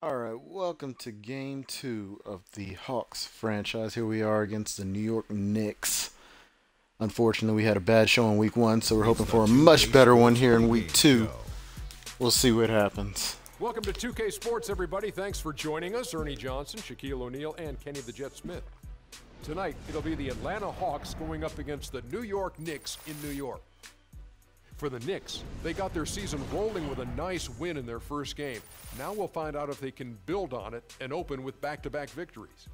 All right, welcome to game two of the Hawks franchise. Here we are against the New York Knicks. Unfortunately, we had a bad show in week one, so we're hoping for a much better one here in week two. We'll see what happens. Welcome to 2K Sports, everybody. Thanks for joining us. Ernie Johnson, Shaquille O'Neal, and Kenny the Jet Smith. Tonight, it'll be the Atlanta Hawks going up against the New York Knicks in New York. For the Knicks, they got their season rolling with a nice win in their first game. Now we'll find out if they can build on it and open with back-to-back victories.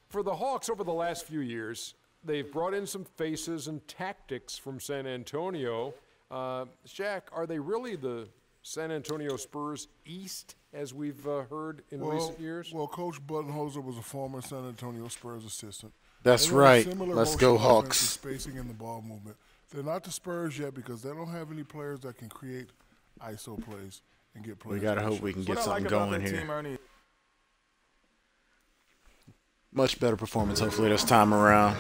For the Hawks over the last few years, they've brought in some faces and tactics from San Antonio. Shaq, are they really the San Antonio Spurs East, as we've heard in recent years? Well, Coach Budenholzer was a former San Antonio Spurs assistant. That's right. Let's go Hawks. Spacing in the ball movement. They're not the Spurs yet because they don't have any players that can create ISO plays and get plays. We gotta hope we can get something going here. Much better performance, hopefully, this time around.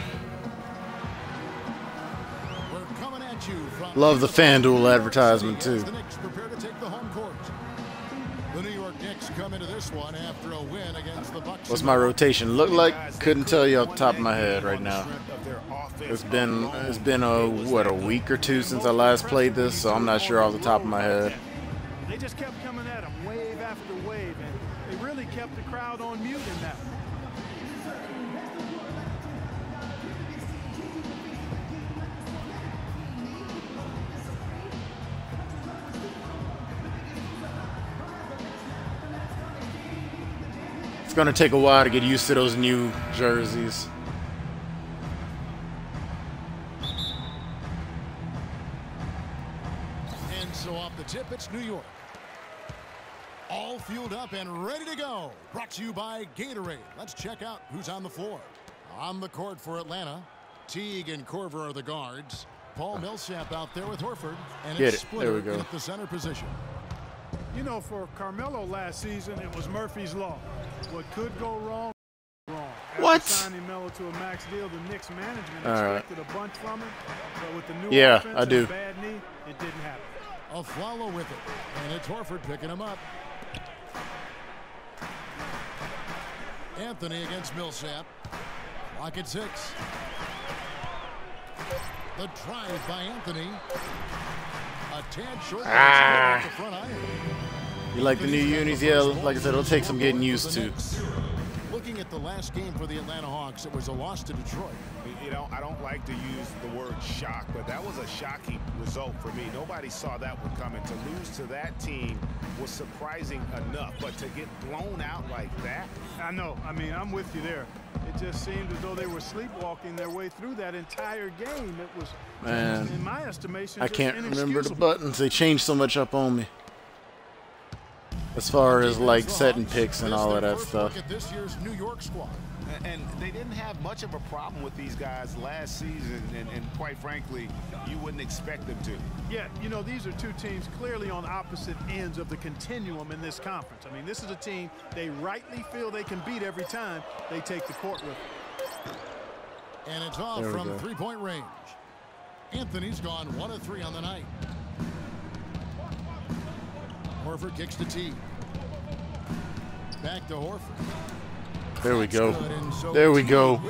Love the FanDuel advertisement too. The New York Knicks come into this one after a win against the Bucks. What's my rotation look like? Couldn't tell you off the top of my head right now. It's been a week or two since I last played this, so I'm not sure off the top of my head. They just kept coming at them wave after wave, and they really kept the crowd on mute in that one. It's going to take a while to get used to those new jerseys. And so off the tip, it's New York. All fueled up and ready to go. Brought to you by Gatorade. Let's check out who's on the floor. On the court for Atlanta, Teague and Korver are the guards. Paul Millsap out there with Horford. And it's Splitter at the center position. You know, for Carmelo last season, it was Murphy's Law. What could go wrong, wrong. After signing Melo to a max deal, the Knicks management expected a bunch from him, but with the new offense and a bad knee, it didn't happen. A follow with it, and it's Horford picking him up. Anthony against Millsap. Lock at 6. The drive by Anthony. A tad short. The front iron. You like the new unis? Yeah, like I said, it'll take some getting used to. Looking at the last game for the Atlanta Hawks, it was a loss to Detroit. You know, I don't like to use the word shock, but that was a shocking result for me. Nobody saw that one coming. To lose to that team was surprising enough, but to get blown out like that? I know. I mean, I'm with you there. It just seemed as though they were sleepwalking their way through that entire game. It was, man, in my estimation, I can't remember the buttons. They changed so much up on me. As far as like setting picks and all of that stuff. Look at this year's New York squad. And they didn't have much of a problem with these guys last season, and quite frankly, you wouldn't expect them to. Yeah, you know, these are two teams clearly on opposite ends of the continuum in this conference. I mean, this is a team they rightly feel they can beat every time they take the court with them. And it's off from three-point range. Anthony's gone 1 of 3 on the night. Horford kicks to T. Back to Horford. There we go. There we go.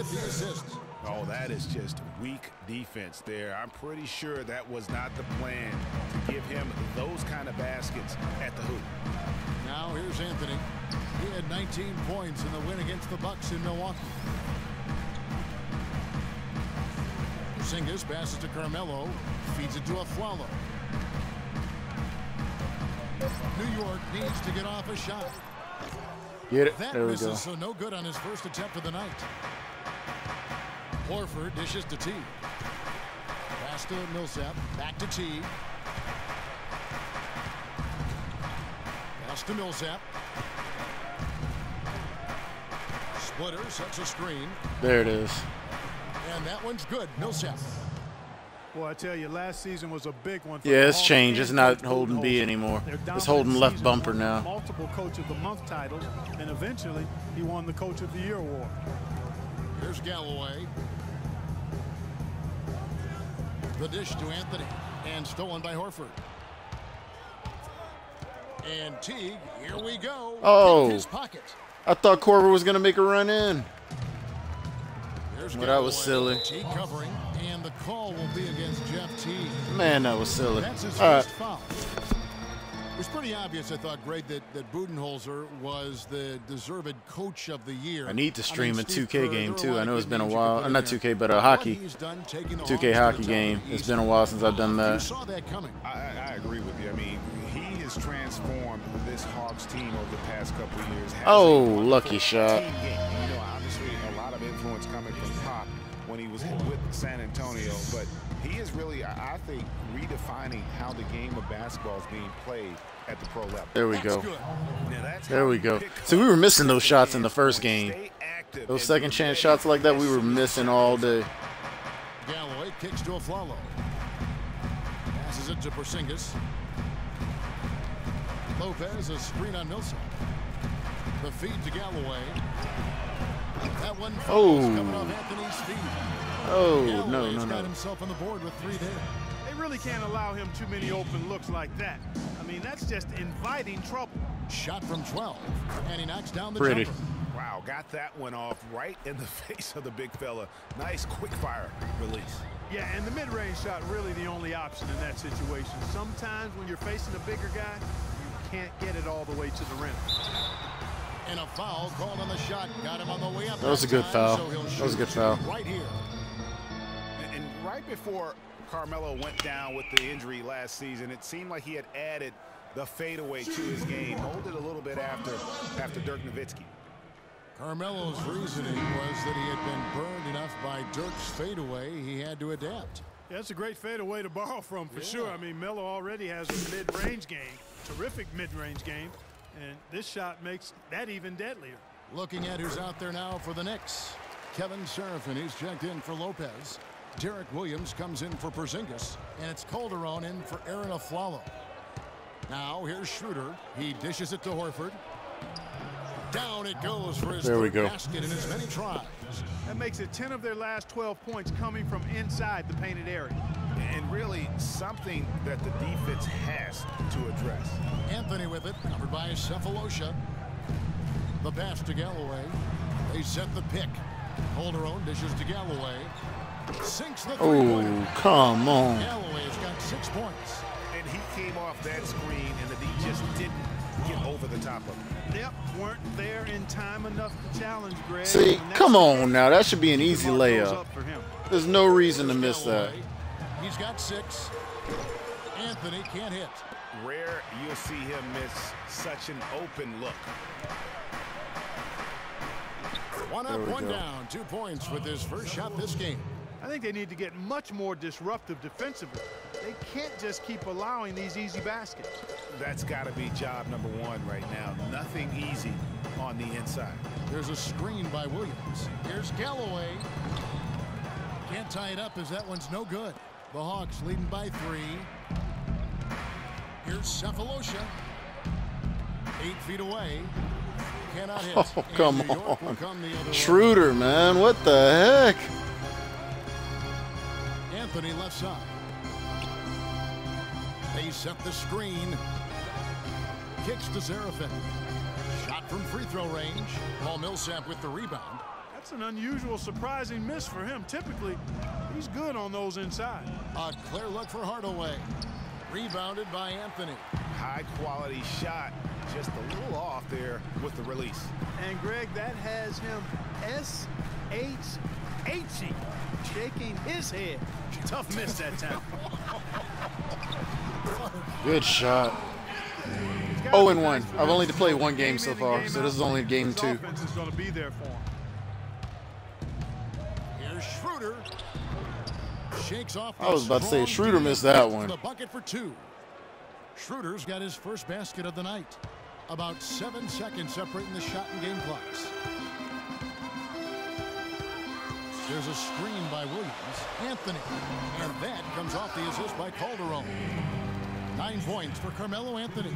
Oh, that is just weak defense there. I'm pretty sure that was not the plan to give him those kind of baskets at the hoop. Now here's Anthony. He had 19 points in the win against the Bucks in Milwaukee. Porzingis passes to Carmelo. Feeds it to Afflalo. New York needs to get off a shot. Get it. That there we misses, go. so no good on his first attempt of the night. Horford dishes to T. Pass to Millsap. Back to T. Pass to Millsap. Splitter sets a screen. There it is. And that one's good. Millsap. Boy, I tell you, last season was a big one. Yeah, it's changed. It's not holding B anymore. It's holding left bumper now. Multiple Coach of the Month titles, and eventually he won the Coach of the Year award. Here's Galloway. The dish to Anthony, and stolen by Horford. And Teague, here we go. Oh. His pocket. I thought Korver was going to make a run in. Well, that was silly. Teague covering, and the call will be against Jeff Teague. Man, that was silly. That's his All right. first foul. It was pretty obvious, I thought, Greg, that Budenholzer was the deserved coach of the year. I need to stream a Steve 2K Kerr, game, there too. are a I lot know of it's good been a names you while. could put Not in 2K, but there. hockey. What he's done, taking the 2K Hawks to hockey the game. top of the It's East. been a while since I've done You that. saw that coming. I agree with you. I mean, he has transformed this Hawks team over the past couple of years. Has Oh, a wonderful lucky shot. team game. You know, obviously a lot of influence coming from Pop when he was with San Antonio, but he is really, I think, redefining how the game of basketball is being played at the pro level. There we go. Now, that's There how we you go. pick See, we were up missing those shots in the stay first game. active Those and second be chance ready shots like that, we were as soon as missing all day. Galloway kicks to Aflalo. Passes it to Porzingis. Lopez, a screen on Millsap. The feed to Galloway. That one falls coming off Anthony's feet. Oh, Galloway's no. got himself on the board with 3 there. They really can't allow him too many open looks like that. I mean, that's just inviting trouble. Shot from 12, and he knocks down the Pretty. jumper. Wow, got that one off right in the face of the big fella. Nice quick fire release. Yeah, and the mid-range shot really the only option in that situation. Sometimes when you're facing a bigger guy, you can't get it all the way to the rim. And a foul called on the shot. Got him on the way up. That was a good foul. That was a good foul. Right here. And right before Carmelo went down with the injury last season, it seemed like he had added the fadeaway to his game, molded a little bit after Dirk Nowitzki. Carmelo's reasoning was that he had been burned enough by Dirk's fadeaway, he had to adapt. Yeah, that's a great fadeaway to borrow from for sure. I mean, Melo already has a mid-range game, terrific mid-range game, and this shot makes that even deadlier. Looking at who's out there now for the Knicks. Kevin Serafin, he's checked in for Lopez. Derek Williams comes in for Porzingis, and it's Calderon in for Aaron Aflalo. Now here's Schroeder. He dishes it to Horford. Down it goes for his third basket in as many tries. That makes it 10 of their last 12 points coming from inside the painted area. And really something that the defense has to address. Anthony with it, covered by Cephalosha. The pass to Galloway. They set the pick. Calderon dishes to Galloway. Sinks the three-pointer. Oh, come on. Galloway's got 6 points. And he came off that screen, and the D just didn't get over the top of him. Yep, weren't there in time enough to challenge Greg. See, come on now. That should be an easy layup. For him. There's no reason to miss that. He's got 6. Anthony can't hit. Rare you'll see him miss such an open look. One up, one down. 2 points with his first shot this game. I think they need to get much more disruptive defensively. They can't just keep allowing these easy baskets. That's got to be job number 1 right now. Nothing easy on the inside. There's a screen by Williams. Here's Galloway. Can't tie it up as that one's no good. The Hawks leading by 3. Here's Cephalosha. 8 feet away. Cannot hit. Oh, come New York will on. come the other way. Schroeder, man. What the heck? Anthony left side. They set the screen. Kicks to Serafin. Shot from free throw range. Paul Millsap with the rebound. That's an unusual, surprising miss for him. Typically, he's good on those inside. A clear look for Hardaway. Rebounded by Anthony. High quality shot. Just a little off there with the release. And Greg, that has him S-H-H-ing, shaking his head. Tough miss that time. Good shot. 0-1. I've only played 1 game so far, so this is only game 2. Offense is going to be there for him. Here's Schroeder. Shakes off. I was about to say, strong Schroeder D missed that to one. The bucket for 2. Schroeder's got his first basket of the night. About 7 seconds separating the shot and game clocks. There's a screen by Williams. Anthony. And that comes off the assist by Calderon. 9 points for Carmelo Anthony.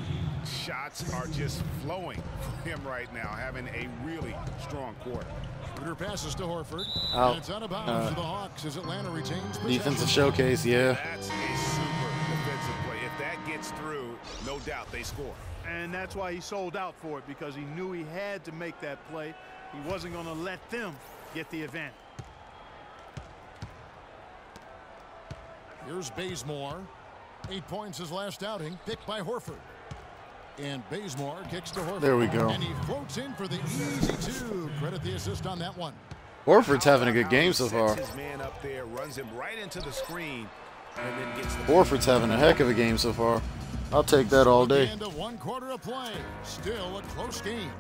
Shots are just flowing for him right now, having a really strong quarter. Schroeder passes to Horford. Out. And it's out of bounds to the Hawks as Atlanta retains possession. Defensive showcase, yeah. That's a super defensive play. If that that gets through, no doubt they score. And that's why he sold out for it, because he knew he had to make that play. He wasn't going to let them get the advantage. Here's Bazemore. 8 points his last outing, picked by Horford. And Bazemore kicks to Horford. There we go. And he floats in for the easy two. Credit the assist on that one. Horford's having a good game so far. His man up there, runs him right into the screen, and then gets the Horford's having a heck of a game so far. I'll take that all day. End of 1 quarter of play. Still a close game.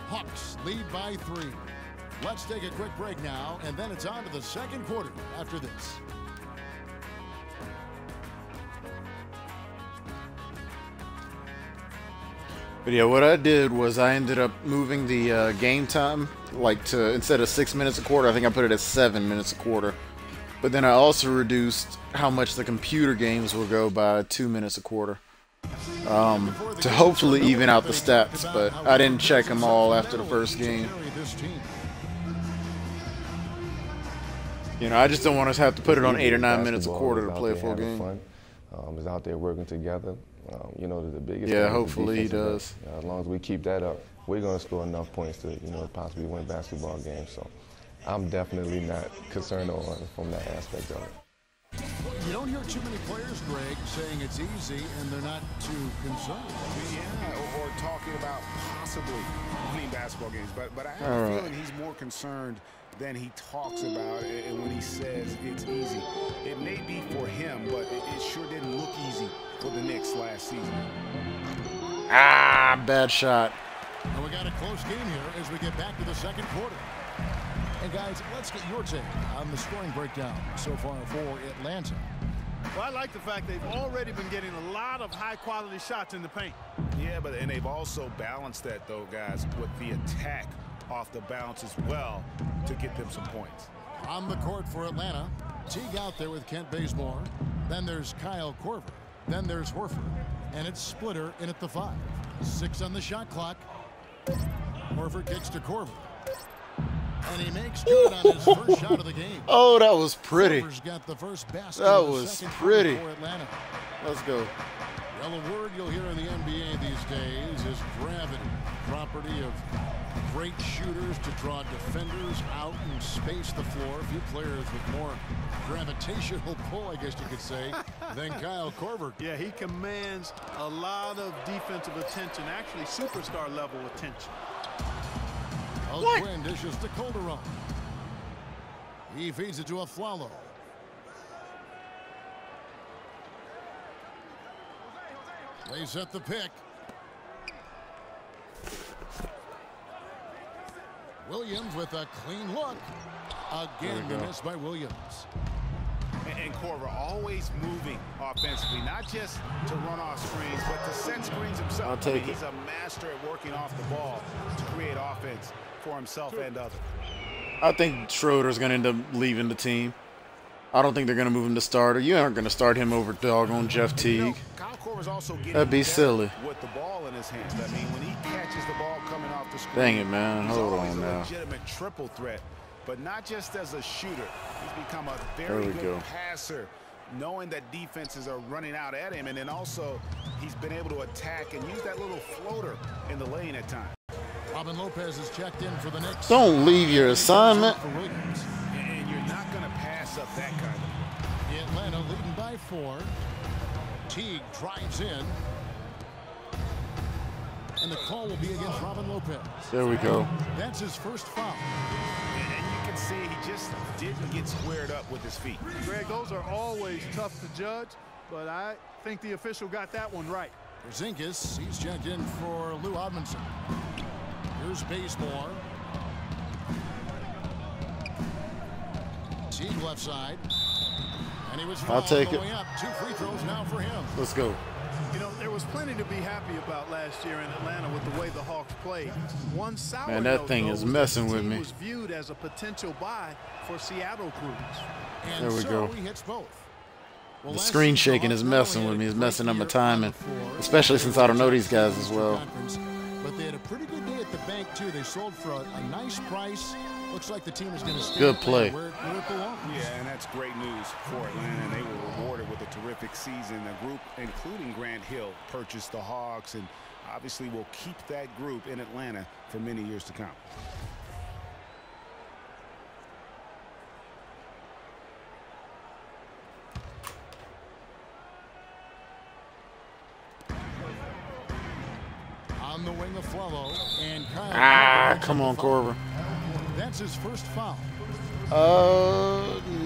Hawks lead by 3. Let's take a quick break now, and then it's on to the second quarter after this. But yeah, what I did was I ended up moving the game time, like to, instead of 6 minutes a quarter, I think I put it at 7 minutes a quarter. But then I also reduced how much the computer games will go by 2 minutes a quarter. To hopefully even out the stats, but I didn't check them all after the first game. You know, I just don't want us to have to put it on 8 or 9 minutes a quarter to play a full game. Is out there working together. You know, the biggest. Yeah, hopefully he does. As long as we keep that up, we're going to score enough points to, you know, possibly win basketball games. So I'm definitely not concerned from that aspect of it. You don't hear too many players, Greg, saying it's easy and they're not too concerned. Yeah, or talking about possibly winning basketball games. But I have a feeling he's more concerned than he talks about it, and when he says it's easy. It may be for him, but it sure didn't look easy for the Knicks last season. Ah, bad shot. And we got a close game here as we get back to the second quarter. And guys, let's get your take on the scoring breakdown so far for Atlanta. Well, I like the fact they've already been getting a lot of high-quality shots in the paint. Yeah, and they've also balanced that, though, guys, with the attack off the bounce as well to get them some points. On the court for Atlanta, Teague out there with Kent Bazemore. Then there's Kyle Korver. Then there's Horford. And it's Splitter in at the 5. 6 on the shot clock. Horford kicks to Korver. And he makes good on his first shot of the game. Oh, that was pretty. Korver's got the first basket That of the was second pretty. for Atlanta. Let's go. Well, a word you'll hear in the NBA these days is gravity. Property of great shooters to draw defenders out and space the floor. A few players with more gravitational pull, I guess you could say, than Kyle Korver. Yeah, he commands a lot of defensive attention, actually superstar level attention. Quinn dishes to Calderon. He feeds it to Afflalo. They set the pick. Williams with a clean look. Again, the miss by Williams. And Korver always moving offensively, not just to run off screens, but to set screens himself. I'll take it. He's a master at working off the ball to create offense for himself and others. I think Schroeder's going to end up leaving the team. I don't think they're going to move him to starter. You aren't going to start him over doggone Jeff Teague. You know, Kyle Korver's also getting That'd be silly. with the ball in his hands. I mean, when he catches the ball coming off the screen, Dang it, man. he's Hold always on a now. legitimate triple threat, but not just as a shooter. He's become a very good passer, knowing that defenses are running out at him, and then also he's been able to attack and use that little floater in the lane at times. Robin Lopez is checked in for the Knicks. Don't leave your assignment. And you're not going to pass up that kind of. Atlanta leading by 4. Teague drives in. And the call will be against Robin Lopez. There we go. That's his first foul. And you can see he just didn't get squared up with his feet. Greg, those are always tough to judge, but I think the official got that one right. Porzingis, he's checked in for Lou Odmanson. Here's Bazemore. Teague left side. And he was I'll take all the it. way up. 2 free throws now for him. Let's go. You know, there was plenty to be happy about last year in Atlanta with the way the Hawks played. One sour Man, that note, thing though, is was that messing the with team me. was viewed as a potential buy for Seattle crews. And There we so go. he hits both. Well, The last screen season, shaking the is Hawks not messing only with me. had It's a great messing up my year on timing, the floor, especially since I don't know these guys as well. Conference, But they had a pretty good day at the bank, too. They sold for a nice price. Looks like the team is going to stay Good play. where it belongs. Yeah, and that's great news for Atlanta. And they were rewarded with a terrific season. The group, including Grant Hill, purchased the Hawks, and obviously will keep that group in Atlanta for many years to come. On the wing of Flello, and Kyle. Come on, Korver. That's his first foul.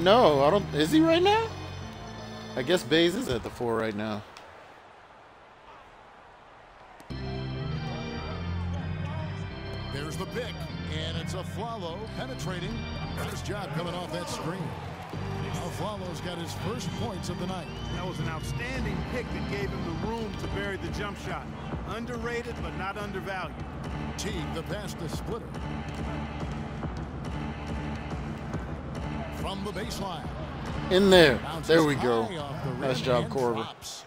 No, I don't. Is he right now? I guess Bays is at the 4 right now. There's the pick, and it's a Flello penetrating. Nice job coming off that screen. Now Flello's got his first points of the night. That was an outstanding pick that gave him the room to bury the jump shot. Underrated, but not undervalued. Teague, the pass to Splitter. From the baseline. In there. Bounces There we go. high off the rim Nice job, and Korver. drops.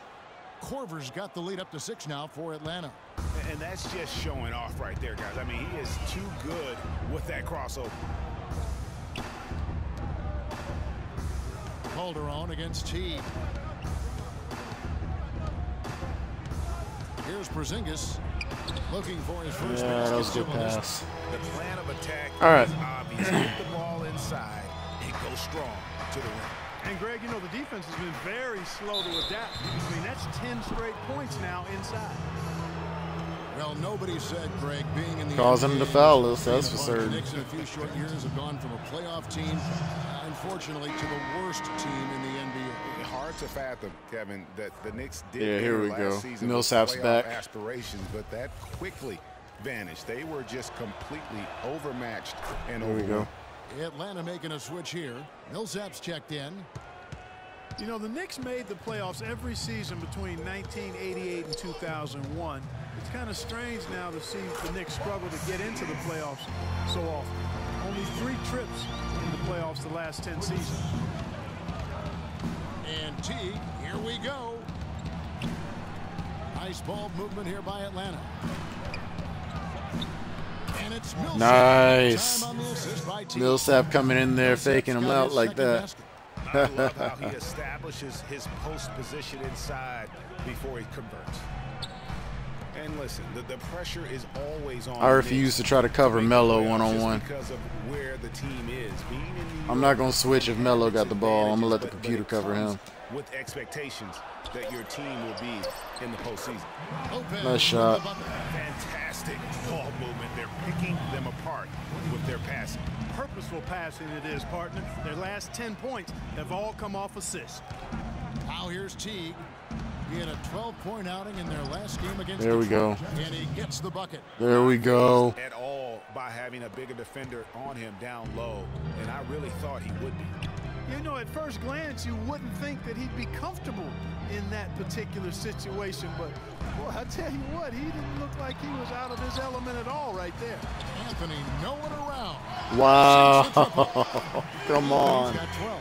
Korver's got the lead up to 6 now for Atlanta. And that's just showing off right there, guys. I mean, he is too good with that crossover. Calderon against Teague. Here's Porzingis looking for his first Yeah, that was a basket good pass. The plan of attack All right. is obvious. Get the ball inside and go strong to the rim. And Greg, you know, the defense has been very slow to adapt. I mean, that's 10 straight points now inside. Well, nobody said, Greg, being in the Causing NBA him to foul us, that's for the certain. Knicks in a few short years have gone from a playoff team, unfortunately, to the worst team in the NBA. Hard to fathom, Kevin, that the Knicks did Yeah, here enter we last go. season Millsap's with back. playoff aspirations, but that quickly vanished. They were just completely overmatched and Here we go. Atlanta making a switch here. Millsap's checked in. You know, the Knicks made the playoffs every season between 1988 and 2001. It's kind of strange now to see the Knicks struggle to get into the playoffs so often. Only 3 trips in the playoffs the last 10 seasons. And Teague, here we go. Nice ball movement here by Atlanta. And it's Millsap. Nice. Time on the assist by Teague. Millsap coming in there, Millsap's faking him got out his like second that. basket. I love how he establishes his post position inside before he converts. And listen, the pressure is always on. I refuse to try to cover Melo one-on-one. Because of where the team is. Being in New I'm York, not going to switch if Melo got the ball. I'm going to let the but computer it cover comes him. with expectations that your team will be in the postseason. Lopez Nice shot. with the bucket. Fantastic ball movement. They're picking them apart with their passing. Purposeful passing it is, partner. Their last 10 points have all come off assists. Now here's Teague. He had a 12-point outing in their last game against There we Detroit, go. and he gets the bucket. There we go. At all by having a bigger defender on him down low, and I really thought he would be. You know, at first glance, you wouldn't think that he'd be comfortable in that particular situation, but boy, I tell you what, he didn't look like he was out of his element at all right there. Anthony nowhere around. Wow. Come on. He's got 12.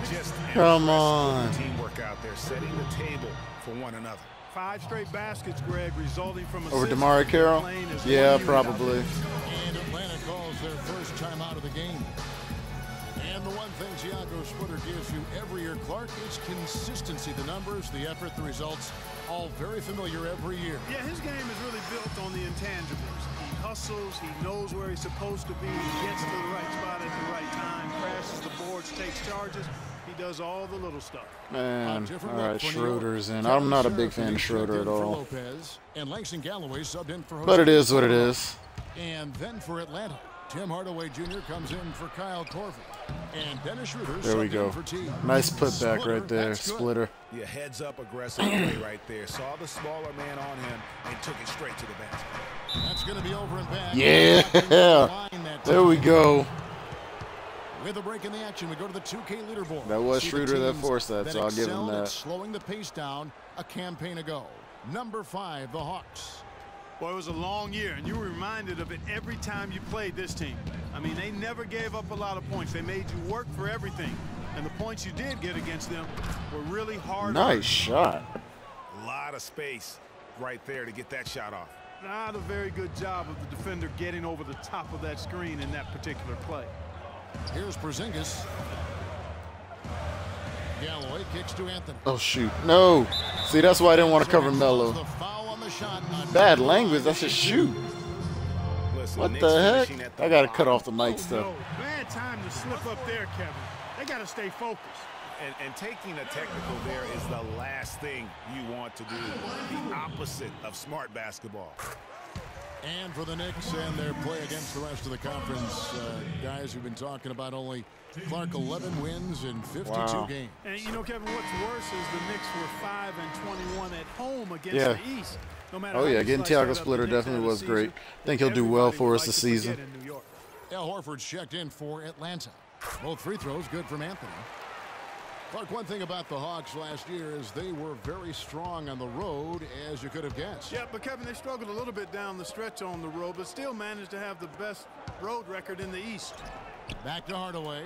Just Come impressive on. teamwork out there, setting the table for one another. 5 straight baskets, Greg, resulting from Over assists. Damari Carroll? Lane is Yeah, one unit out probably. there. And Atlanta calls their first time out of the game. And the one thing Tiago Splitter gives you every year, Clark, is consistency. The numbers, the effort, the results, all very familiar every year. Yeah, his game is really built on the intangibles. He hustles, he knows where he's supposed to be, he gets to the right spot at the right time, crashes the boards, takes charges. He does all the little stuff. Man, Different all look right, for New York. Schroeder's in. Kelly I'm not a big Sheriff fan of checked Schroeder in at for all. Lopez, and Langston Galloway subbed in for But it Jose is what it Alfaro. is. And then for Atlanta, Tim Hardaway Jr. comes in for Kyle Korver. And Dennis Schroeder There we subbed go. in for T. Nice putback Splitter, right there. that's good. Splitter. Yeah, heads up aggressive play right there. Saw the smaller man on him and took it straight to the basket. That's going to be over and back. Yeah. There we go. With a break in the action, we go to the 2K leaderboard. That was See the Schroeder that teams forced that, so I'll give him excelled at that. slowing the pace down a campaign ago. Number 5, the Hawks. Boy, it was a long year, and you were reminded of it every time you played this team. I mean, they never gave up a lot of points. They made you work for everything. And the points you did get against them were really hard. Nice shot. A lot of space right there to get that shot off. Not a very good job of the defender getting over the top of that screen in that particular play. Here's Porzingis. Galloway kicks to Anthony. Oh, shoot. No. See, that's why I didn't want to cover Melo. Bad language. That's a shoot. What the heck? I got to cut off the mic stuff. No. Bad time to slip up there, Kevin. They got to stay focused. And taking a technical there is the last thing you want to do. The opposite of smart basketball. And for the Knicks and their play against the rest of the conference, guys who've been talking about only Clark 11 wins in 52 games. And you know, Kevin, what's worse is the Knicks were 5-21 at home against the East. No matter getting Thiago Splitter definitely was great. I think he'll do well for us this season. Al Horford's checked in for Atlanta. Both free throws good from Anthony. Clark, one thing about the Hawks last year is they were very strong on the road, as you could have guessed. Yeah, but Kevin, they struggled a little bit down the stretch on the road, but still managed to have the best road record in the East. Back to Hardaway.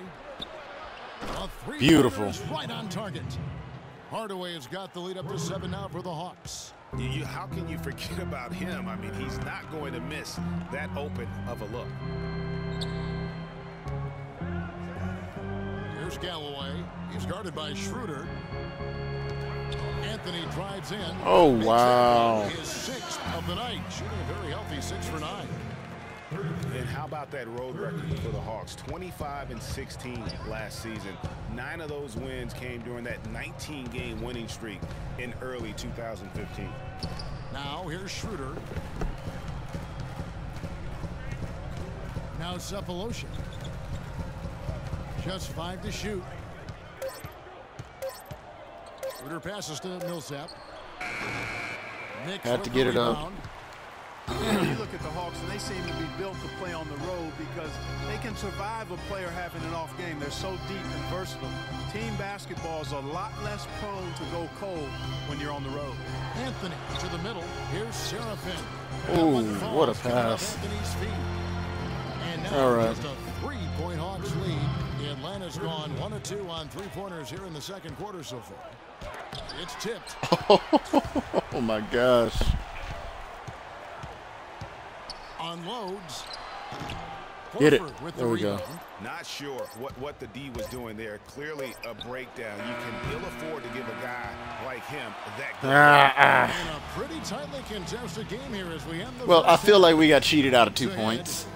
Beautiful. Right on target. Hardaway has got the lead up to 7 now for the Hawks. How can you forget about him? I mean, he's not going to miss that open of a look. Here's Galloway. He's guarded by Schroeder. Anthony drives in. Oh, wow. His 6th of the night. Shooting a very healthy 6 for 9. And how about that road record for the Hawks? 25-16 last season. 9 of those wins came during that 19-game winning streak in early 2015. Now here's Schroeder. Now Cephalosha. Just 5 to shoot. Schroeder passes to Millsap. Had to get it up. You look at the Hawks, and they seem to be built to play on the road because they can survive a player having an off game. They're so deep and versatile. Team basketball is a lot less prone to go cold when you're on the road. Anthony to the middle. Here's Seraphin. Oh, what a pass. And now all right. Just a 3-point Hawks lead. Atlanta's gone 1 of 2 on 3-pointers here in the second quarter so far. It's tipped. Oh, my gosh. Unloads. Get it. With There we go. Not sure what the D was doing there. Clearly a breakdown. You can ill afford to give a guy like him that good. And a pretty tightly contested game here as we end the Well, I feel like we got cheated out of 2 points.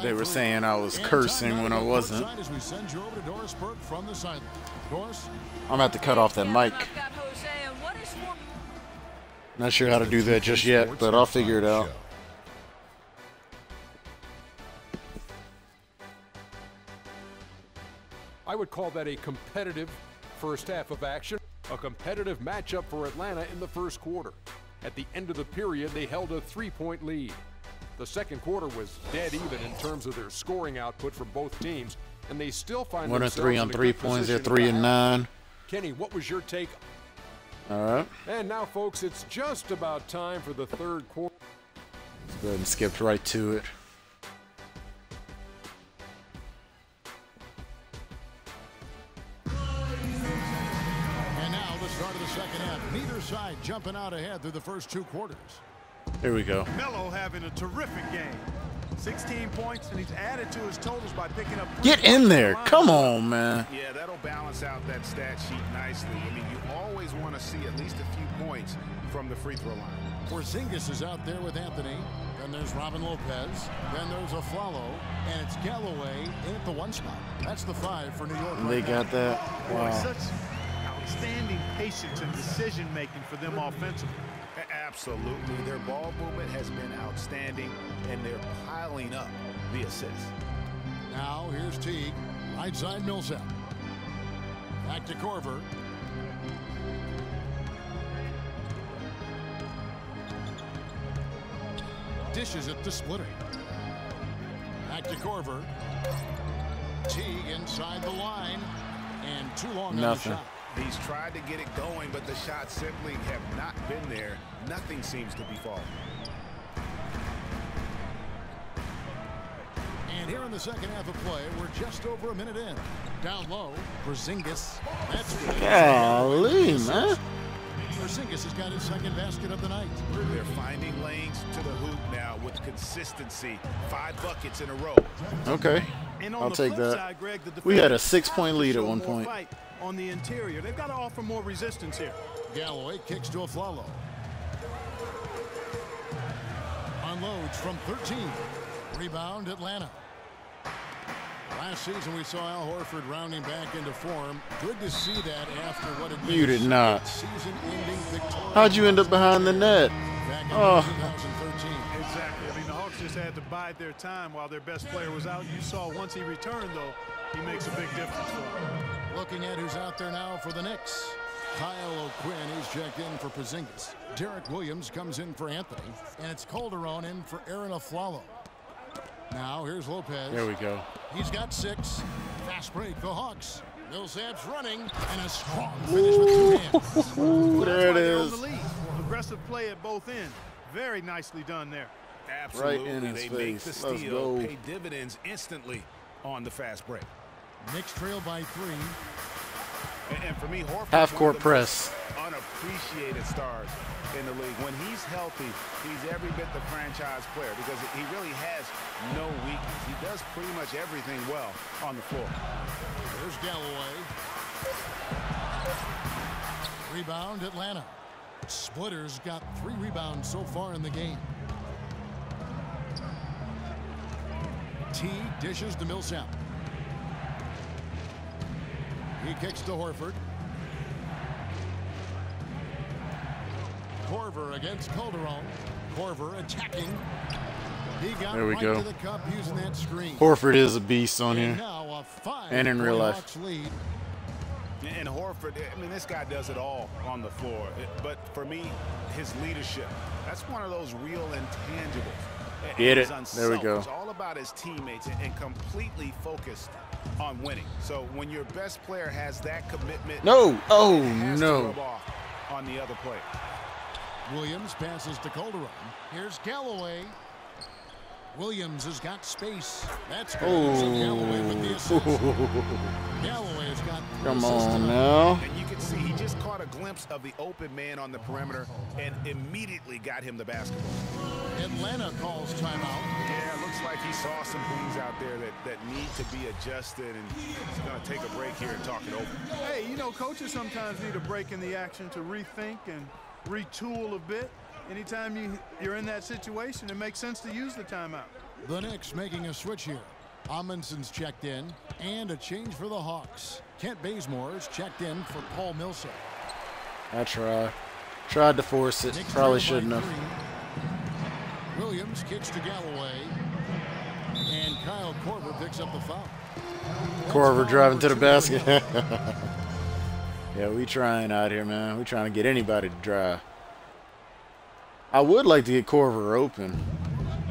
They were saying I was cursing when I wasn't. As we send you over to Doris Burke from the sideline. Doris? I'm going to have to cut off that mic. Not sure how to do that just yet, but I'll figure it out. I would call that a competitive first half of action, a competitive matchup for Atlanta in the first quarter. At the end of the period, they held a 3-point lead. The second quarter was dead even in terms of their scoring output from both teams, and they still find 1 and 3 on 3 points. They're 3 and 9. Kenny, what was your take? All right. And now, folks, it's just about time for the third quarter. Let's go ahead and skip right to it. Start of the second half. Neither side jumping out ahead through the first 2 quarters. Here we go. Melo having a terrific game. 16 points, and he's added to his totals by picking up. Get in there. Come on, man. Yeah, that'll balance out that stat sheet nicely. I mean, you always want to see at least a few points from the free throw line. Porzingis is out there with Anthony. Then there's Robin Lopez. Then there's Aflalo. And it's Galloway in at the 1 spot. That's the 5 for New York. They got that. Wow. Such outstanding patience and decision-making for them offensively. Absolutely. Their ball movement has been outstanding, and they're piling up the assists. Now here's Teague. Right side Millsap. Back to Korver. Dishes it to Splitter. Back to Korver. Teague inside the line. And too long on the shot. He's tried to get it going, but the shots simply have not been there. Nothing seems to be falling. And here in the second half of play, we're just over a minute in. Down low, Porzingis. That's good. Golly, man. Porzingis has got his second basket of the night. They're finding lanes to the hoop now with consistency. 5 buckets in a row. Okay, I'll take that. Side, Greg, We had a 6-point lead at one point. On the interior, they've got to offer more resistance here. Galloway kicks to Afflalo. Unloads from 13. Rebound, Atlanta. Last season, we saw Al Horford rounding back into form. Good to see that after what it You did not. Season-ending victory. How'd you end up behind the net? Back in Oh. 2013. Exactly. I mean, the Hawks just had to bide their time while their best player was out. You saw once he returned, though, he makes a big difference for them. Looking at who's out there now for the Knicks. Kyle O'Quinn, he's checked in for Porzingis. Derek Williams comes in for Anthony. And it's Calderon in for Aaron Afflalo. Now, here's Lopez. There we go. He's got 6. Fast break, the Hawks. Millsap's running, and a strong finish with 2 hands. Ooh, there it They're on is. the lead. Aggressive play at both ends. Very nicely done there. Absolutely. Right in his they make the face. Let's steal, go. pay dividends instantly on the fast break. Knicks trail by 3. And for me, Horford, Half-court press. Unappreciated stars in the league. When he's healthy, he's every bit the franchise player because he really has no weakness. He does pretty much everything well on the floor. There's Galloway. Rebound, Atlanta. Splitter's got 3 rebounds so far in the game. T dishes to Millsap. He kicks to Horford. Korver against Calderon. Korver attacking. He got There we right go. to the cup using that screen. Horford is a beast on And here. now a 5 And in real life. Hawks lead. And Horford, I mean, this guy does it all on the floor. But for me, his leadership, that's one of those real intangibles. Get He's it. There we go. unselfish, all about his teammates and completely focused on winning. So when your best player has that commitment, No. Oh, it has to no. rub off on the other player. Williams passes to Calderon. Here's Galloway. Williams has got space. That's good. So Galloway with the assist. Galloway has got 3 Come assists on tonight. now. And you can see he just caught a glimpse of the open man on the perimeter and immediately got him the basketball. Atlanta calls timeout. Yeah, it looks like he saw some things out there that need to be adjusted, and he's going to take a break here and talk it over. Hey, you know, coaches sometimes need a break in the action to rethink and retool a bit. Anytime you're in that situation, it makes sense to use the timeout. The Knicks making a switch here. Amundsen's checked in, and a change for the Hawks. Kent Bazemore's checked in for Paul Millsap. I tried to force it. Knicks Probably trail by shouldn't have. 3. Williams kicks to Galloway, and Kyle Korver picks up the foul. That's Korver foul driving to the number 2 basket. for him. Yeah, we trying out here, man. We trying to get anybody to drive. I would like to get Korver open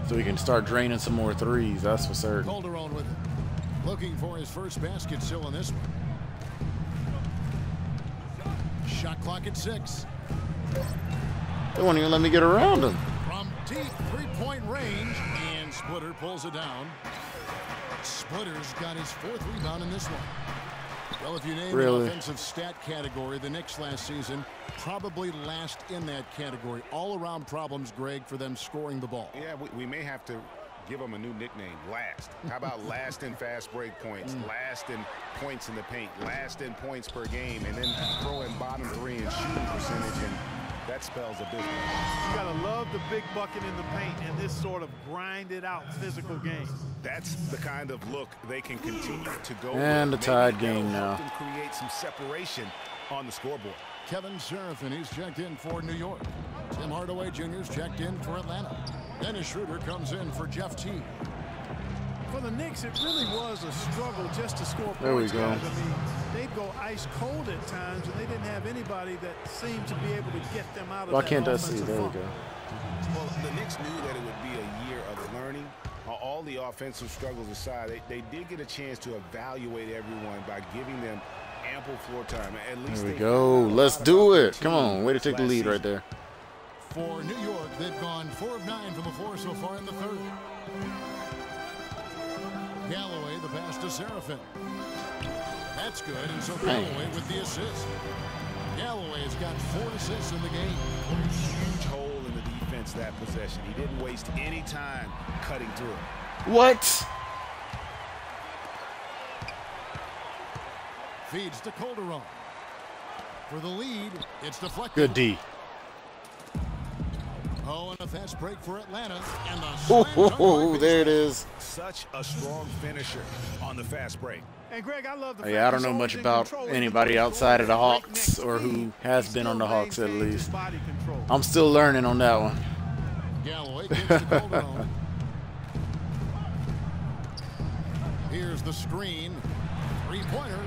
so we can start draining some more threes. That's for certain. Calderon with it. Looking for his first basket still in this one. Shot clock at 6. They won't even let me get around them. From deep 3-point range, and Splitter pulls it down. Splitter's got his 4th rebound in this one. Well, if you name Really? an offensive stat category, the Knicks last season probably last in that category. All-around problems, Greg, for them scoring the ball. Yeah, we may have to give them a new nickname, last. How about last in fast break points, last in points in the paint, last in points per game, and then throw in bottom 3 in shooting percentage, and that spells a business. You gotta love the big bucket in the paint in this sort of grinded out physical game. That's the kind of look they can continue to go And with. a tied Maybe game that'll help now. them create some separation on the scoreboard. Kevin Seraphin, he's checked in for New York. Tim Hardaway Jr.'s checked in for Atlanta. Dennis Schroeder comes in for Jeff Teague. For the Knicks, it really was a struggle just to score points. There we go. Guys. I mean, they'd go ice cold at times, and they didn't have anybody that seemed to be able to get them out of Why that can't I see? offensive There we funk. go. Well, the Knicks knew that it would be a year of learning. All the offensive struggles aside, they did get a chance to evaluate everyone by giving them ample floor time. At least There we they go. found a Let's lot do of it. Come on. Way to take the last lead season. right there. For New York, they've gone 4 of 9 from the floor so far in the 3rd. Galloway, the pass to Seraphin. That's good, and so Galloway with the assist. Galloway has got 4 assists in the game. Huge hole in the defense that possession. He didn't waste any time cutting through it. What? Feeds to Calderon. For the lead, it's deflected. Good D. Oh, and a fast break for Atlanta. And Oh, there it is. Such a strong finisher on the fast break. And Greg, I love the Yeah, I don't know much about anybody outside of the Hawks or who has been on the Hawks at least. I'm still learning on that one. Galloway gives to Calderon. Here's the screen. 3-pointer.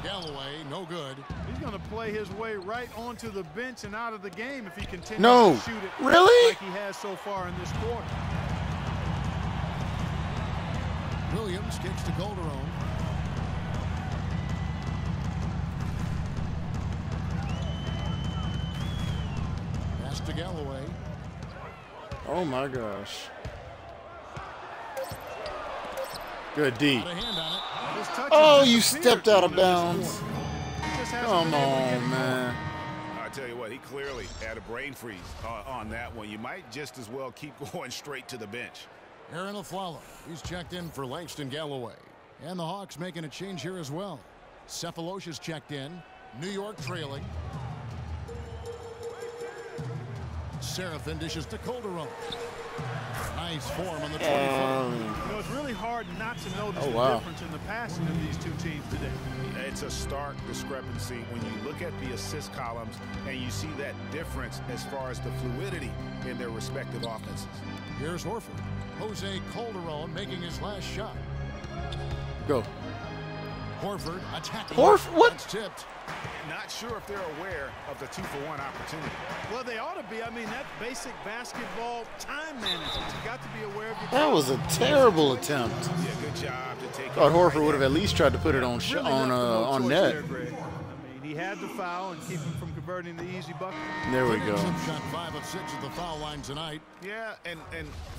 Galloway, no good. He's going to play his way right onto the bench and out of the game if he continues No, to shoot it really? like he has so far in this quarter. Williams kicks to Calderon. Pass to Galloway. Oh my gosh. Good D. Got a hand on it. Oh, you stepped out of bounds. Come on, man. I tell you what, he clearly had a brain freeze on that one. You might just as well keep going straight to the bench. Aaron Aflalo, he's checked in for Langston Galloway. And the Hawks making a change here as well. Cephalosha's checked in. New York trailing. Seraphin dishes to Calderon. Nice form on the 20-foot. You know, it's really hard not to notice the difference in the passing of these two teams today. It's a stark discrepancy when you look at the assist columns and you see that difference as far as the fluidity in their respective offenses. Here's Horford. Jose Calderon making his last shot. Go. Horford attacking. What? That's tipped. Not sure if they're aware of the 2-for-1 opportunity. Well, they ought to be. I mean, that basic basketball time management. You got to be aware of your That was a terrible attempt. Yeah, good job to take. Thought Horford would have at least tried to put it on really on net. there, Greg. I mean, he had the foul and keep him from converting the easy bucket. There we go. Shot 5 of 6 at the foul line tonight. Yeah, and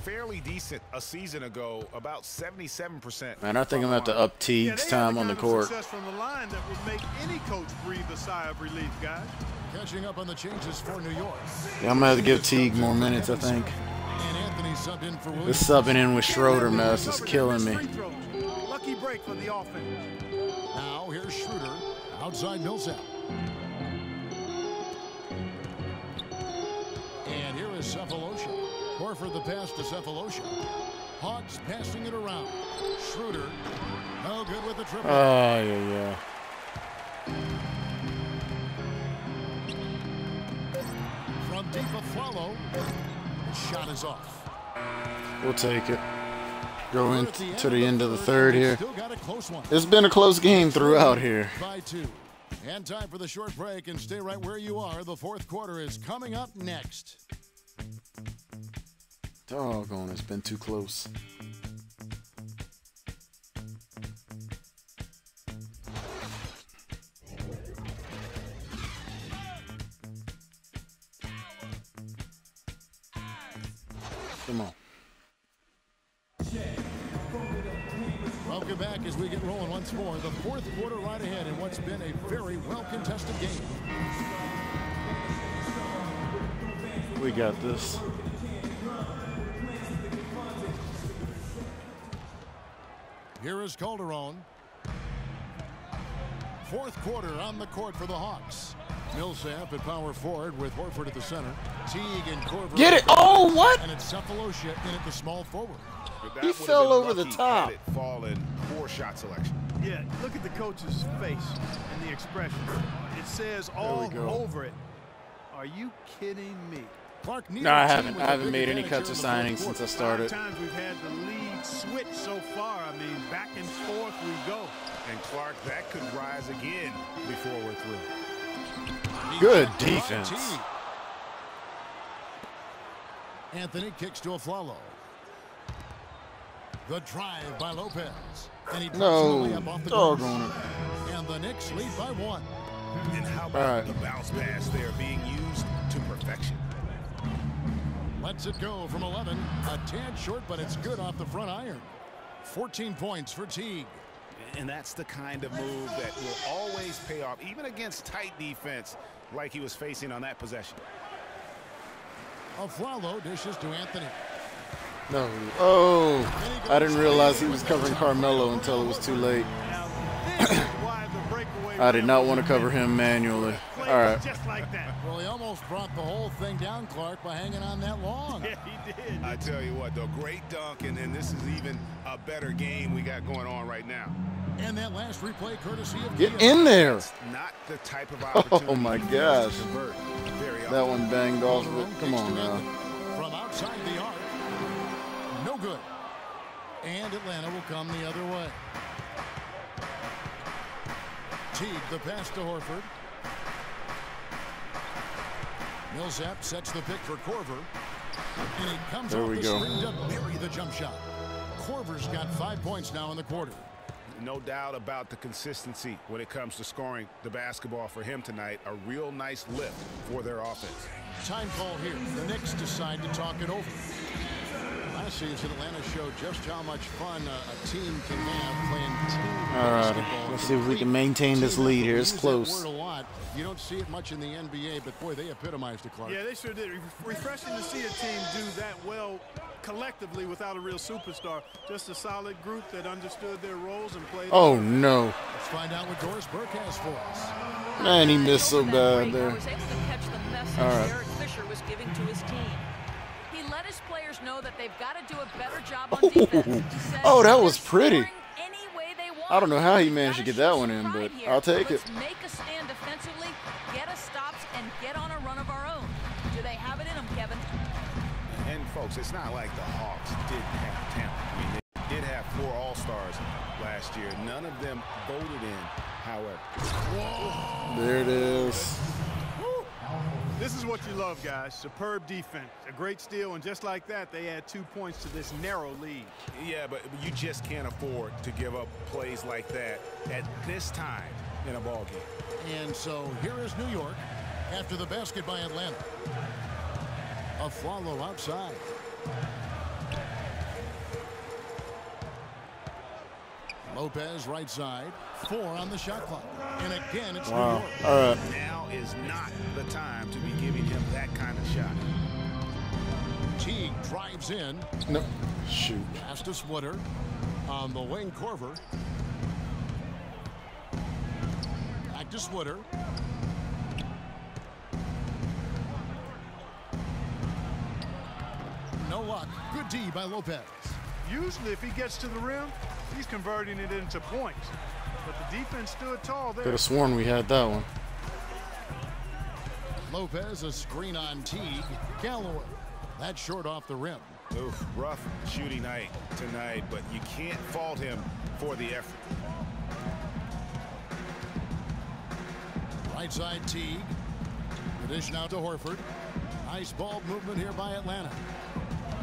fairly decent a season ago, about 77%. Man, I think I'm going to have to up Teague's time on the court. Success from the line that would make any coach breathe a sigh of relief, guys. Catching up on the changes for New York. Yeah, I'm going to have to give Teague more minutes, I think. And Anthony subbed in for Williams. This subbing in with Schroeder mess is killing me. Lucky break for the offense. Now here's Schroeder outside Millsap. And here is Cephalosha. Horford the pass to Cephalosha. Hawks passing it around. Schroeder, no good with the triple. Oh, yeah. From deep Aflalo. Shot is off. We'll take it. Go into the end of the third here. Still got a close one. It's been a close game throughout here. By 2. And time for the short break, and stay right where you are. The fourth quarter is coming up next. Doggone, it's been too close. Come on. Welcome back as we get rolling once more. The fourth quarter right ahead in what's been a very well-contested game. We got this. Here is Calderon. Fourth quarter on the court for the Hawks. Millsap at power forward with Horford at the center. Teague and Corver. Get it! Oh, what? And it's Cephalosha in at the small forward. He fell over the top. Had it fall in poor shot selection. Yeah, look at the coach's face and the expression. It says all over it. Are you kidding me? Clark No, I haven't. I haven't made any cuts or signings since I started. 5 times we've had the lead switch so far. I mean, back and forth we go. And Clark, that could rise again before we're through. Good defense. Anthony kicks to Aflalo. The drive by Lopez. And he No, up off the doggone glass. And the Knicks lead by 1. And how about the bounce pass there being used to perfection? Lets it go from 11. A tad short, but it's good off the front iron. 14 points for Teague. And that's the kind of move that will always pay off, even against tight defense like he was facing on that possession. Aflalo dishes to Anthony. No. Oh, I didn't realize he was covering Carmelo until it was too late. I did not want to cover him manually. All right. Just like that. Well, he almost brought the whole thing down, Clark, by hanging on that long. Yeah, he did. I tell you what, though, great dunk, and this is even a better game we got going on right now. And that last replay courtesy of Get in there. It's not the type of opportunity. Oh, my gosh. Very That one banged off of it. Come on now. From outside the arc. No good. And Atlanta will come the other way. Teague, the pass to Horford. Millsap sets the pick for Korver. And he comes off the screen to bury the jump shot. Korver's got 5 points now in the quarter. No doubt about the consistency when it comes to scoring the basketball for him tonight. A real nice lift for their offense. Time call here. The Knicks decide to talk it over. Last season, Atlanta showed just how much fun a team can have playing team basketball. Let's see if we can maintain this lead here. It's close. A lot. You don't see it much in the NBA, but boy, they epitomized it, Clark. Yeah, they sure did. Refreshing to see a team do that well collectively without a real superstar. Just a solid group that understood their roles and played. Oh, no. Let's find out what Doris Burke has for us. Man, he missed so bad there. Was able to catch the message Derek Fisher was giving to his team. He let his players know that they've got to do a better job on defense. Oh, that was pretty. I don't know how he managed to get that one in, but I'll take it. Let's make a stand defensively, get us stops, and get on a run of our own. Do they have it in them, Kevin? And, folks, it's not like the Hawks didn't have talent. I mean, they did have 4 All-Stars last year. None of them voted in, however. Whoa. There it is. This is what you love, guys. Superb defense, a great steal, and just like that, they add 2 points to this narrow lead. Yeah, but you just can't afford to give up plays like that at this time in a ball game. And so here is New York after the basket by Atlanta. A follow outside. Lopez right side. 4 on the shot clock. And again, it's New York. All right. Now is not the time to be giving him that kind of shot. Teague drives in. No. Shoot. Pass to Swooter. On the wing, Korver. Back to Swooter. No luck. Good D by Lopez. Usually, if he gets to the rim, he's converting it into points. But the defense stood tall there. Could have sworn we had that one. Lopez, a screen on Teague. Galloway. That's short off the rim. Oof, rough shooting night tonight, but you can't fault him for the effort. Right side Teague. The dish now to Horford. Nice ball movement here by Atlanta.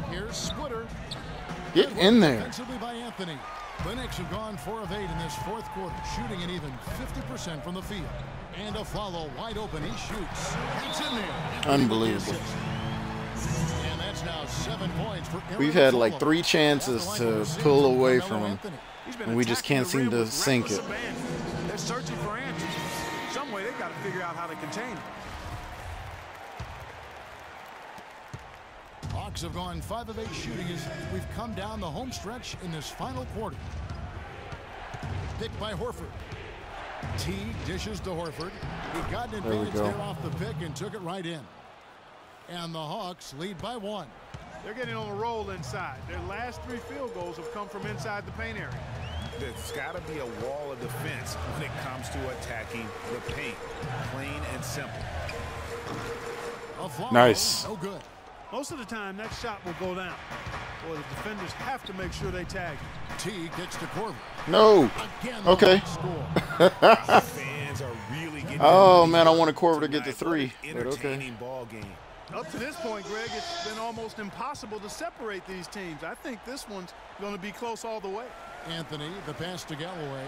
Here's Swooter. Get in there. Defensively by Anthony. The Knicks have gone 4 of 8 in this 4th quarter, shooting an even 50% from the field. And a follow wide open. He shoots. It's in there. Unbelievable. And that's now 7 points for Aaron We've had like Aflalo. 3 chances to pull away from him, and we just can't seem to sink it. They're searching for answers. Some way they've got to figure out how to contain it. Hawks have gone 5 of 8 shooting as we've come down the home stretch in this final quarter. Picked by Horford. Teague dishes to Horford. He got an advantage there off the pick and took it right in. And the Hawks lead by 1. They're getting on a roll inside. Their last 3 field goals have come from inside the paint area. There's got to be a wall of defense when it comes to attacking the paint. Plain and simple. Nice. No good. Most of the time, that shot will go down. Boy, the defenders have to make sure they tag him. Teague gets to Korver. No. Again, Okay. Fans are really getting Oh, man, I wanted Korver to get the 3. But okay. entertaining ball game. Up to this point, Greg, it's been almost impossible to separate these teams. I think this one's going to be close all the way. Anthony, the pass to Galloway.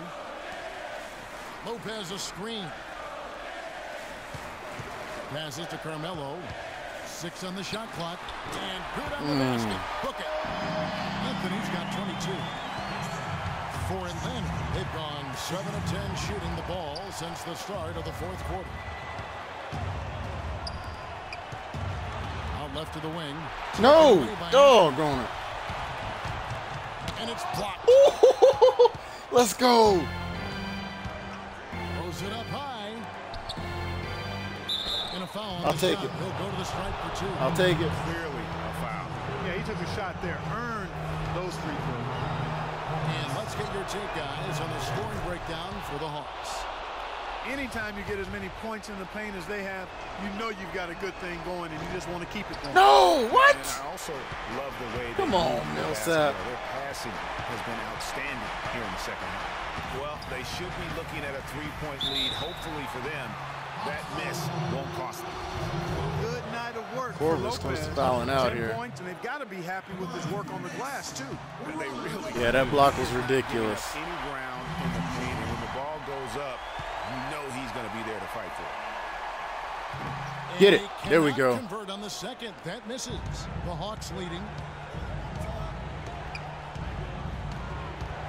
Lopez a screen. Passes to Carmelo. 6 on the shot clock. And good on the basket. Book it. Anthony's got 22. For Atlanta, they've gone 7 of 10 shooting the ball since the start of the fourth quarter. Out left to the wing. No! Doggone it. And it's blocked. Let's go. Throws it up high. And a foul. I'll take it. He'll go to the stripe for 2. I'll take it. Clearly a foul. Yeah, he took a shot there. Earned those free throws. And let's get your take, guys, on the scoring breakdown for the Hawks. Anytime you get as many points in the paint as they have, you know you've got a good thing going, and you just want to keep it going. No, what? And I also love the way Come on, Millsap. their passing has been outstanding here in the second half. Well, they should be looking at a 3-point lead. Hopefully for them, that miss won't cost them. Good night of work. Corvus close to fouling out 10 here. points, and they've got to be happy with his work on the glass, too. And they really Yeah, that block was giving ridiculous. up any ground in the paint, and when the ball goes up, you know he's going to be there to fight for it. Get it. And There we cannot go. Convert on the second. That misses. The Hawks leading.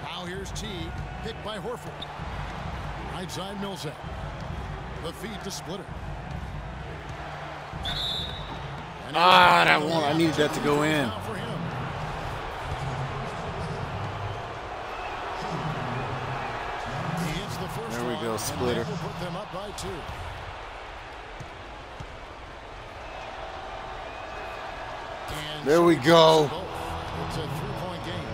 Now here's Teague. Picked by Horford. Right side Millsap. The feed to Splitter. That one. I needed that to go in. Now for him. He hits the first There we one, go, and Splitter. that will put them up by 2. And There we go. It's a 3-point game.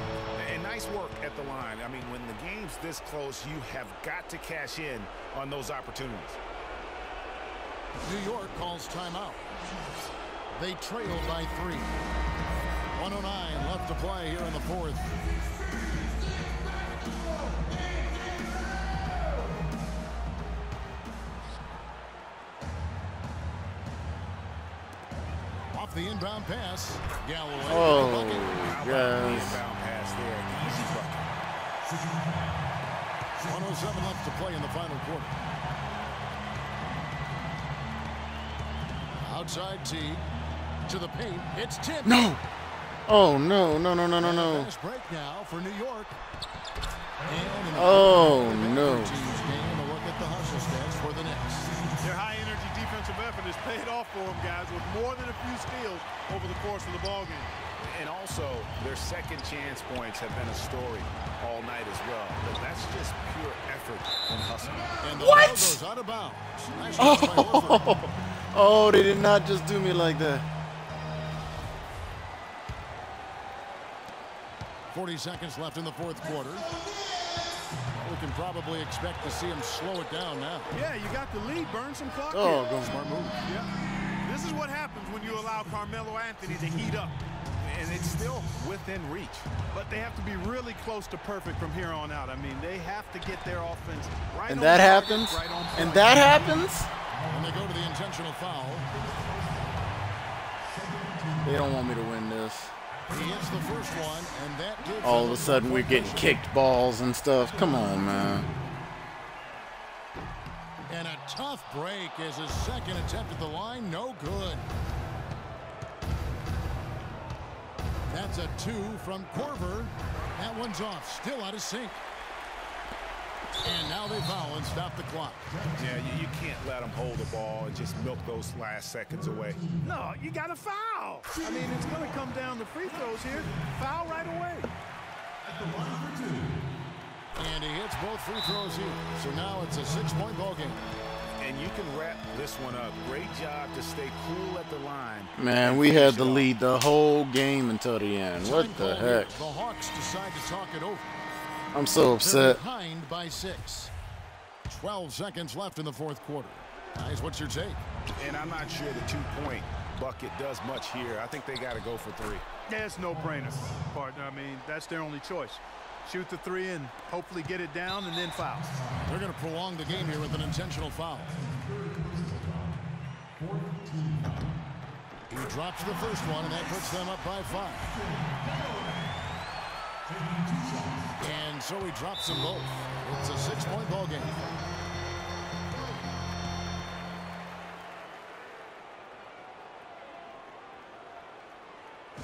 And nice work at the line. I mean, when the game's this close, you have got to cash in on those opportunities. New York calls timeout. They trail by 3. 109 left to play here in the fourth. Off the inbound pass. Galloway. Oh, How about the guys. inbound pass there? Easy bucket. 107 left to play in the final quarter. Outside T to the paint. It's tipped. No. Oh, no, no, no, no, no, no. Fast break now for New York. And Oh, no. team's game, a look at the hustle stats for the Knicks. Their high-energy defensive effort has paid off for them, guys, with more than a few steals over the course of the ballgame. And also, their second chance points have been a story all night as well. But that's just pure effort and hustle. And the ball goes out of bounds. Nice job by Horford. Oh, they did not just do me like that. 40 seconds left in the fourth quarter. We can probably expect to see him slow it down now. Yeah, you got the lead. Burn some clock Oh, here. go. Smart move. Yeah. This is what happens when you allow Carmelo Anthony to heat up. And it's still within reach. But they have to be really close to perfect from here on out. I mean, they have to get their offense right And on that target, happens. right on And point. that happens. And they go to the intentional foul. They don't want me to win this. He hits the first one, and that gives All of them a sudden, we're getting kicked balls and stuff. Come on, man. And a tough break as his second attempt at the line. No good. That's a 2 from Korver. That one's off. Still out of sync. And now they foul and stop the clock. Yeah, you can't let them hold the ball and just milk those last seconds away. No, you got to foul. I mean, it's going to come down to free throws here. Foul right away. And he hits both free throws here. So now it's a 6-point ball game. And you can wrap this one up. Great job to stay cool at the line. Man, we had the lead the whole game until the end. What Time the call here. heck? The Hawks decide to talk it over. I'm so They're upset. behind by 6. 12 seconds left in the fourth quarter. Guys, what's your take? And I'm not sure the 2-point bucket does much here. I think they got to go for 3. Yeah, it's no-brainer, partner. I mean, that's their only choice. Shoot the 3 and hopefully get it down and then foul. They're going to prolong the game here with an intentional foul. He drops the first one, and that puts them up by 5. And so he drops them both. It's a 6-point ball game.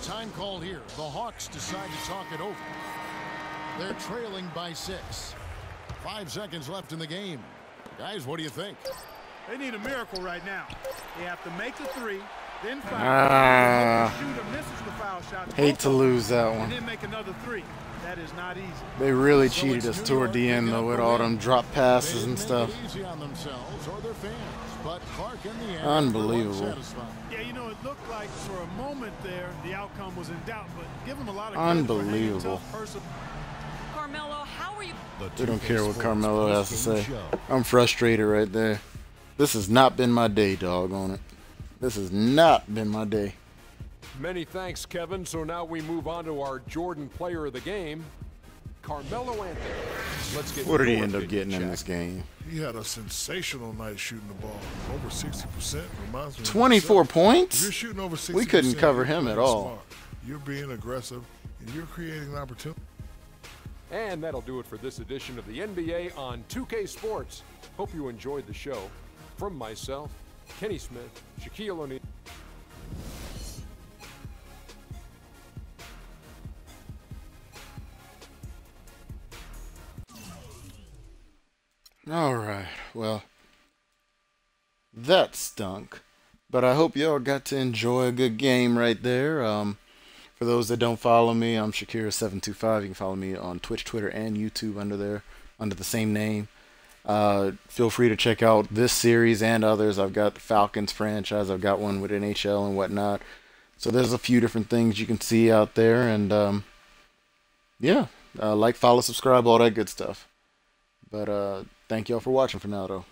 Time call here. The Hawks decide to talk it over. They're trailing by 6. 5 seconds left in the game. Guys, what do you think? They need a miracle right now. They have to make the 3, then foul. Shooter misses the foul shot. Hate to lose that one. And then make another 3. That is not easy. They really cheated us toward the end, though, with all them drop passes and stuff. Unbelievable. Yeah, you know, it looked like for a moment there the outcome was in doubt, but give him a lot of unbelievable. Carmelo, how are you? They don't care what Carmelo has to say. I'm frustrated right there. This has not been my day, doggone it. This has not been my day. Many thanks, Kevin. So now we move on to our Jordan player of the game, Carmelo Anthony. Let's get what did he end up getting in this game? He had a sensational night shooting the ball. Over 60%. Reminds me 24 points? If you're shooting over 60%, we couldn't cover him at all. Smart. You're being aggressive, and you're creating an opportunity. And that'll do it for this edition of the NBA on 2K Sports. Hope you enjoyed the show. From myself, Kenny Smith, Shaquille O'Neal. All right, well, that stunk, but I hope y'all got to enjoy a good game right there. For those that don't follow me, I'm Shakira725. You can follow me on Twitch, Twitter, and YouTube under the same name. Feel free to check out this series and others. I've got the Falcons franchise. I've got one with NHL and whatnot. So there's a few different things you can see out there, and yeah, like, follow, subscribe, all that good stuff. But thank y'all for watching for now, though.